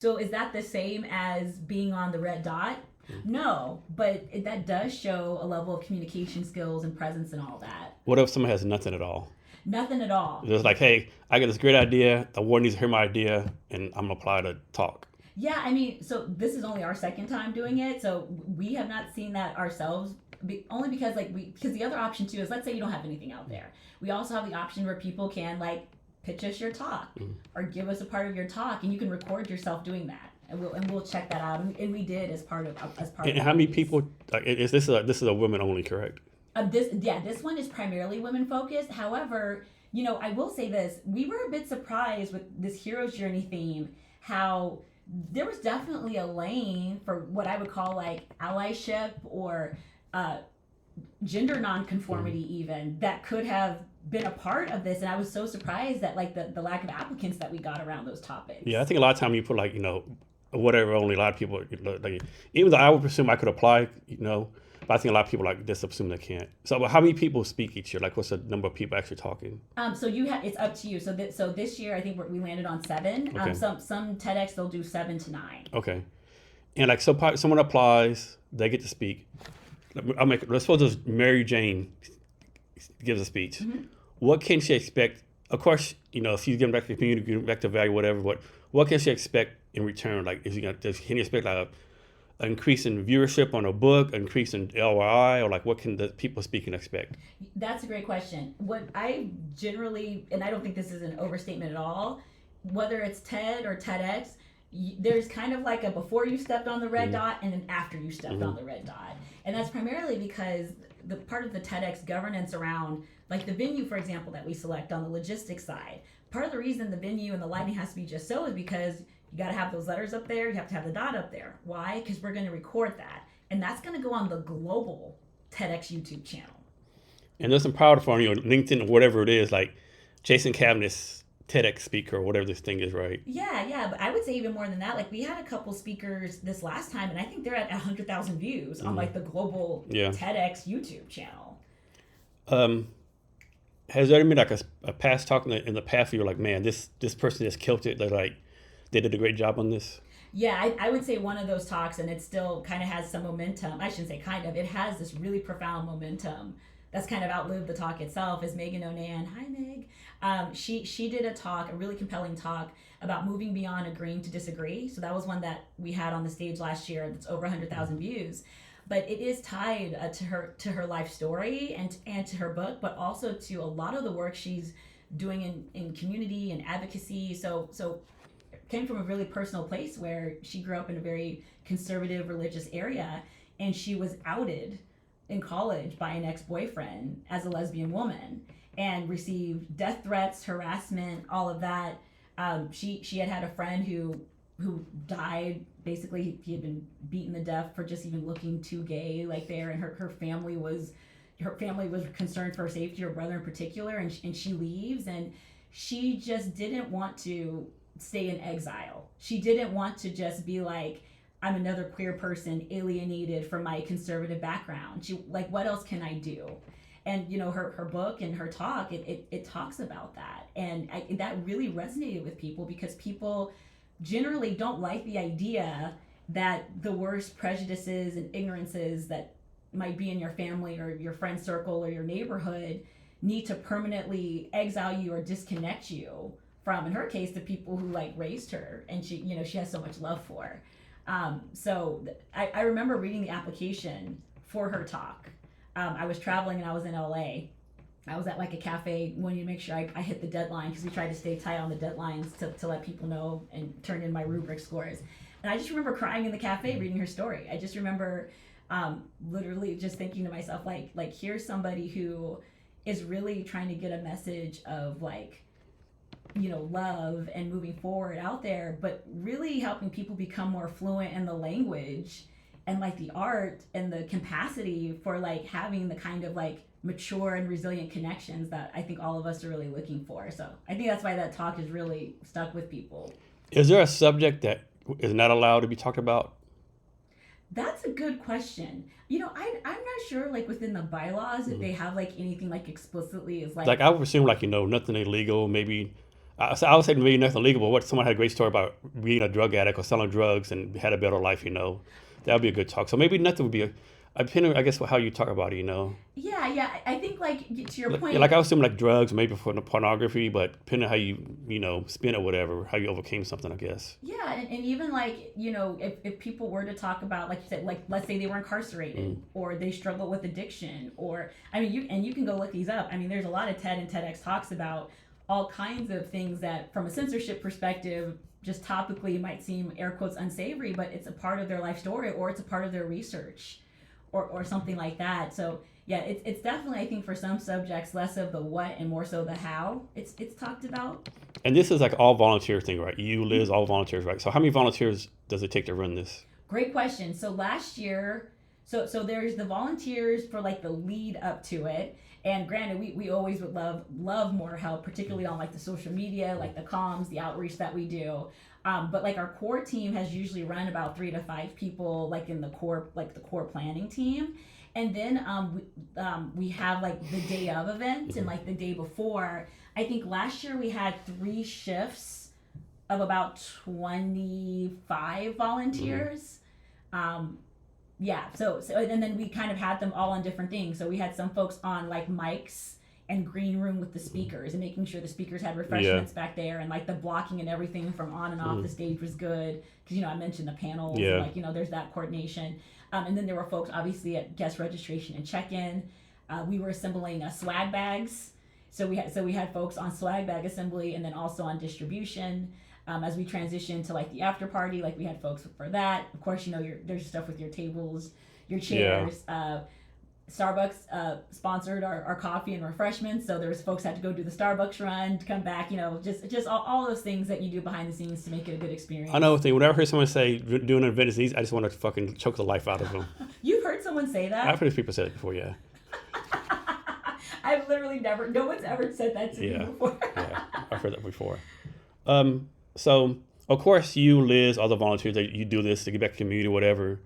So is that the same as being on the red dot? No, but that does show a level of communication skills and presence and all that. What if someone has nothing at all? Nothing at all. It's like, hey, I got this great idea. The world needs to hear my idea, and I'm gonna apply to talk. Yeah, I mean, so this is only our second time doing it, so we have not seen that ourselves. Only because because the other option too is, let's say you don't have anything out there. We also have the option where people can like pitch us your talk or give us a part of your talk, and you can record yourself doing that, and we'll check that out. And we did as part of And how many people? Like, is this is a women only, correct? This one is primarily women focused. However, I will say this: we were a bit surprised with this hero's journey theme. How there was definitely a lane for what I would call like allyship or uh, gender nonconformity, even that could have been a part of this. And I was so surprised that like the lack of applicants that we got around those topics. Yeah, I think a lot of time you put like whatever. Only a lot of people like, even though I would presume I could apply, but I think a lot of people like just assume they can't. So, but how many people speak each year? Like, what's the number of people actually talking? So it's up to you. So this year I think we landed on 7. Okay. Some TEDx they'll do 7 to 9. Okay. And like, so someone applies, they get to speak. Let's suppose Mary Jane gives a speech. Mm-hmm. What can she expect? Of course, if she's giving back to the community, giving back to value, whatever. But what can she expect in return? Like, can you expect like an increase in viewership on a book, increase in ROI, or like what can the people speaking expect? That's a great question. What I generally, and I don't think this is an overstatement at all, whether it's TED or TEDx, there's kind of like a before you stepped on the red dot and then after you stepped on the red dot. And that's primarily because the part of the TEDx governance around like the venue, for example, that we select on the logistics side. Part of the reason the venue and the lighting has to be just so is because you got to have those letters up there. You have to have the dot up there. Why? Because we're going to record that. And that's going to go on the global TEDx YouTube channel. And there's some proud for LinkedIn or whatever it is, like Jason Cavness, TEDx speaker, or whatever this thing is, right? Yeah, but I would say even more than that. Like we had a couple speakers this last time, and I think they're at 100,000 views on like the global TEDx YouTube channel. Has there been like a past talk in the past where you're like, man, this person just killed it? They did a great job on this. Yeah, I would say one of those talks, and it still kind of has some momentum. I shouldn't say kind of. It has this really profound momentum that's kind of outlived the talk itself. Is Megan Onan? Hi, Meg. She did a really compelling talk about moving beyond agreeing to disagree. So that was one that we had on the stage last year. That's over 100,000 views. But it is tied to her life story and to her book, but also to a lot of the work she's doing in community and advocacy. So came from a really personal place where she grew up in a very conservative religious area, and she was outed in college by an ex-boyfriend as a lesbian woman and received death threats, harassment, all of that. She had a friend who died. Basically, he had been beaten to death for just even looking too gay like there, and her family was concerned for her safety, her brother in particular, and she leaves, and she just didn't want to stay in exile. She didn't want to just be like, I'm another queer person alienated from my conservative background. She like, what else can I do? And her book and her talk, it talks about that, and that really resonated with people because people generally don't like the idea that the worst prejudices and ignorances that might be in your family or your friend circle or your neighborhood need to permanently exile you or disconnect you from, in her case, the people who like raised her and she has so much love for. So I remember reading the application for her talk. I was traveling and I was in LA. I was at like a cafe wanting to make sure I hit the deadline because we tried to stay tight on the deadlines to let people know and turn in my rubric scores. And I just remember crying in the cafe reading her story. I just remember literally just thinking to myself, like here's somebody who is really trying to get a message of like, love and moving forward out there, but really helping people become more fluent in the language and like the art and the capacity for like having the kind of like mature and resilient connections that I think all of us are really looking for. So I think that's why that talk is really stuck with people. Is there a subject that is not allowed to be talked about? That's a good question. I'm not sure like within the bylaws if they have like anything like explicitly is like I would assume like nothing illegal, maybe I would say maybe nothing legal, but what someone had a great story about being a drug addict or selling drugs and had a better life, that would be a good talk. So maybe nothing would be depending, I guess, how you talk about it. Yeah. I think like to your point. Like I was assuming like drugs, maybe for pornography, but depending on how you spin it, whatever, how you overcame something, I guess. Yeah, and even like, if people were to talk about, like you said, like let's say they were incarcerated or they struggle with addiction, or I mean, you can go look these up. I mean, there's a lot of TED and TEDx talks about all kinds of things that, from a censorship perspective, just topically might seem air quotes unsavory, but it's a part of their life story or it's a part of their research, or something like that. So yeah, it's definitely, I think, for some subjects less of the what and more so the how it's talked about. And this is like all volunteer thing, right? You, Liz, all volunteers, right? So how many volunteers does it take to run this? Great question. So last year, so there's the volunteers for like the lead up to it. And granted, we always would love more help, particularly on like the social media, like the comms, the outreach that we do. But like our core team has usually run about 3 to 5 people, like in the core planning team. And then we have like the day of event and like the day before. I think last year we had 3 shifts of about 25 volunteers. Yeah, so and then we kind of had them all on different things. So we had some folks on like mics and green room with the speakers and making sure the speakers had refreshments back there, and like the blocking and everything from on and off the stage was good, because I mentioned the panels, and like there's that coordination. And then there were folks obviously at guest registration and check-in. We were assembling swag bags, so we had folks on swag bag assembly and then also on distribution. As we transitioned to like the after party, like we had folks for that. Of course, there's stuff with your tables, your chairs. Starbucks sponsored our coffee and refreshments, so there's folks had to go do the Starbucks run to come back. Just all those things that you do behind the scenes to make it a good experience. I know. Whenever I hear someone say doing an event is easy, I just want to fucking choke the life out of them. You've heard someone say that? I've heard people say it before. Yeah. I've literally never. No one's ever said that to me before. Yeah, I've heard that before. So, of course, you, Liz, all the volunteers, that you do this to get back to the community, whatever.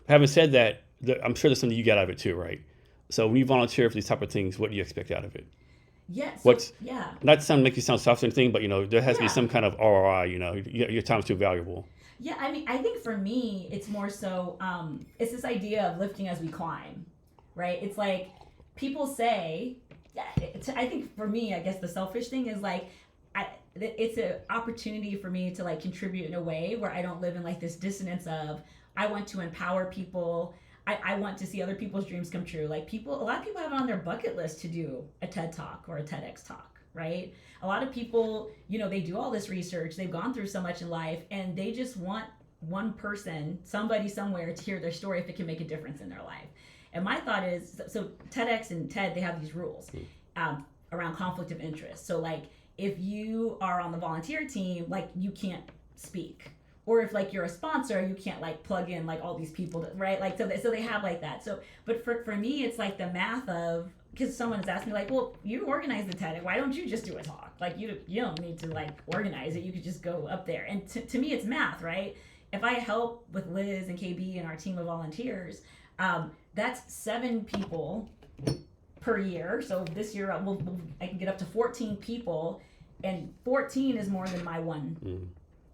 Having said that, I'm sure there's something you get out of it too, right? So when you volunteer for these type of things, what do you expect out of it? Yes. Not to make you sound soft or anything, but there has to be some kind of ROI. Your time's too valuable. Yeah, I mean, I think for me, it's more so it's this idea of lifting as we climb, right? It's like people say. I think for me, I guess the selfish thing is like, it's an opportunity for me to like contribute in a way where I don't live in like this dissonance of I want to empower people. I want to see other people's dreams come true. Like a lot of people have it on their bucket list to do a TED Talk or a TEDx talk, right? A lot of people, they do all this research, they've gone through so much in life, and they just want one person, somebody somewhere, to hear their story if it can make a difference in their life. And my thought is, so TEDx and TED, they have these rules around conflict of interest. So like, if you are on the volunteer team, like you can't speak. Or if like you're a sponsor, you can't like plug in like all these people, right? Like so they have like that. So, but for me, it's like the math of, because someone has asked me like, well, you organize the TED, why don't you just do a talk? Like you don't need to like organize it. You could just go up there. And to me, it's math, right? If I help with Liz and KB and our team of volunteers, that's 7 people per year. So this year I can get up to 14 people, and 14 is more than my one.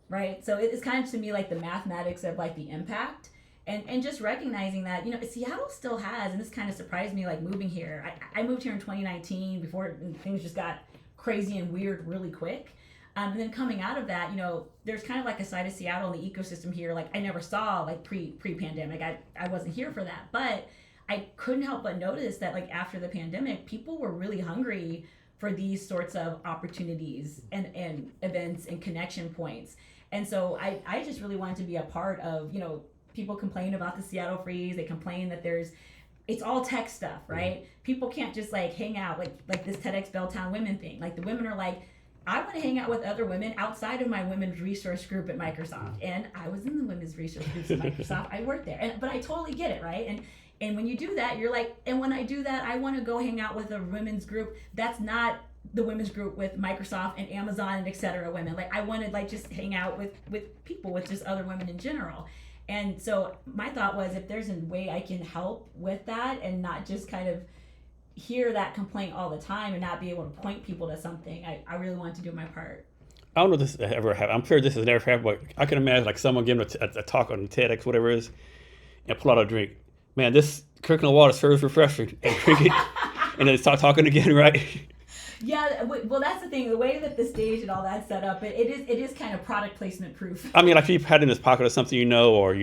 Right? So it's kind of, to me, like the mathematics of like the impact, and just recognizing that, Seattle still has, and this kind of surprised me, like moving here. I moved here in 2019 before things just got crazy and weird really quick. And then coming out of that, there's kind of like a side of Seattle and the ecosystem here, like I never saw like pre-pandemic. I wasn't here for that, but I couldn't help but notice that like after the pandemic, people were really hungry for these sorts of opportunities and events and connection points. And so I just really wanted to be a part of, people complain about the Seattle freeze. They complain that it's all tech stuff, right? People can't just like hang out like this TEDx Belltown women thing. Like the women are like, I want to hang out with other women outside of my women's resource group at Microsoft. And I was in the women's resource groups at Microsoft. I worked there. But I totally get it, right? And when you do that, you're like, and when I do that, I want to go hang out with a women's group that's not the women's group with Microsoft and Amazon and et cetera women. Like I wanted like just hang out with people, with just other women in general. And so my thought was, if there's a way I can help with that and not just kind of hear that complaint all the time and not be able to point people to something, I really wanted to do my part. I don't know if this has ever happened. I'm sure this has never happened, but I can imagine like someone giving a talk on TEDx, whatever it is, and pull out a drink. Man, this coconut water serves refreshing, and drink it, and then start talking again, right? Yeah, well, that's the thing. The way that the stage and all that's set up, it is kind of product placement proof. I mean, like if you've had it in his pocket or something, or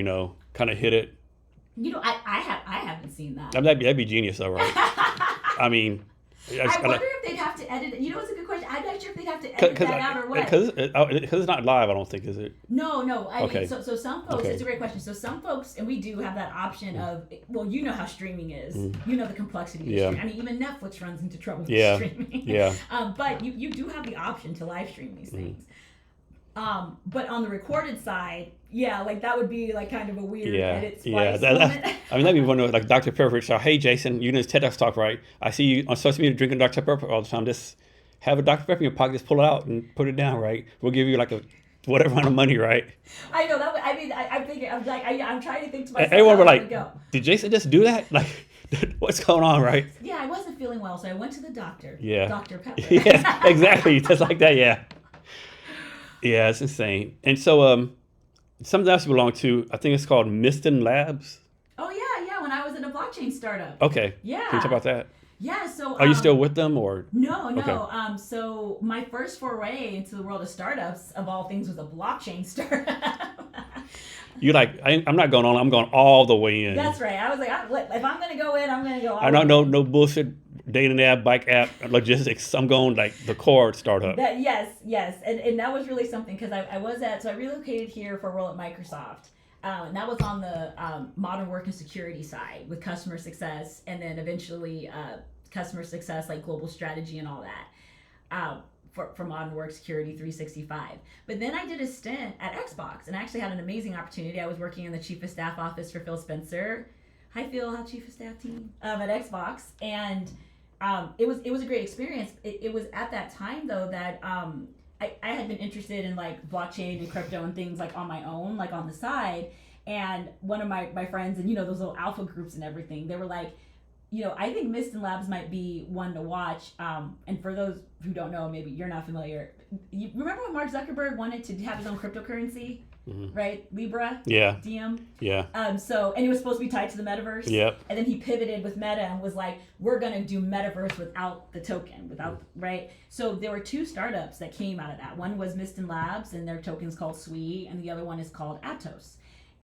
kind of hit it. I haven't seen that. I mean, that'd be genius, though, right? I mean, I wonder if they'd have to edit it. It's a good question. I'm not sure if they'd have to edit that out or what. Because it's not live, I don't think, is it? No. Okay. I mean, so some folks, Okay. It's a great question. So some folks, and we do have that option of, well, you know how streaming is. You know the complexity of streaming. I mean, even Netflix runs into trouble with streaming. Yeah. But you do have the option to live stream these things. But on the recorded side, like that would be like kind of a weird edit splice moment. I mean, that'd be one of like Dr. Pepper. So, hey, Jason, you know this TEDx talk, right? I see you on social media drinking Dr. Pepper all the time. Just have a Dr. Pepper in your pocket, just pull it out and put it down, right? We'll give you like a whatever amount of money, right? I know that. I'm thinking. I'm like, I'm trying to think to myself. Everyone were like, did Jason just do that? Like, what's going on, right? Yeah, I wasn't feeling well, so I went to the doctor. Yeah. Dr. Pepper. Yeah, exactly. Just like that, yeah. Yeah, it's insane. And so something else you belong to, I think it's called Miston Labs. Oh, yeah. When I was in a blockchain startup. Okay. Yeah. Can you talk about that? Yeah, so... Are you still with them, or...? No. Okay. So my first foray into the world of startups, of all things, was a blockchain startup. You like, I'm not going on, I'm going all the way in. That's right. I was like, if I'm going to go in, I'm going to go all I don't know, no bullshit dating app, bike app, logistics. I'm going like the core startup. Yes. And that was really something, because I relocated here for a role at Microsoft. And that was on the modern work and security side with customer success, and then eventually customer success, like global strategy and all that. For Modern Work Security 365. But then I did a stint at Xbox, and I actually had an amazing opportunity. I was working in the Chief of Staff office for Phil Spencer. Hi, Phil. Hi, Chief of Staff team at Xbox. And it was a great experience. It was at that time, though, that I had been interested in like blockchain and crypto and things like on my own, like on the side. And one of my friends, and those little alpha groups and everything, they were like, I think Miston Labs might be one to watch. And for those who don't know, maybe you're not familiar. You remember when Mark Zuckerberg wanted to have his own cryptocurrency, right? Libra? Yeah. Diem? Yeah. And it was supposed to be tied to the metaverse. Yep. And then he pivoted with Meta and was like, we're going to do metaverse without the token, right? So there were two startups that came out of that. One was Miston Labs, and their token's called SWE, and the other one is called Atos.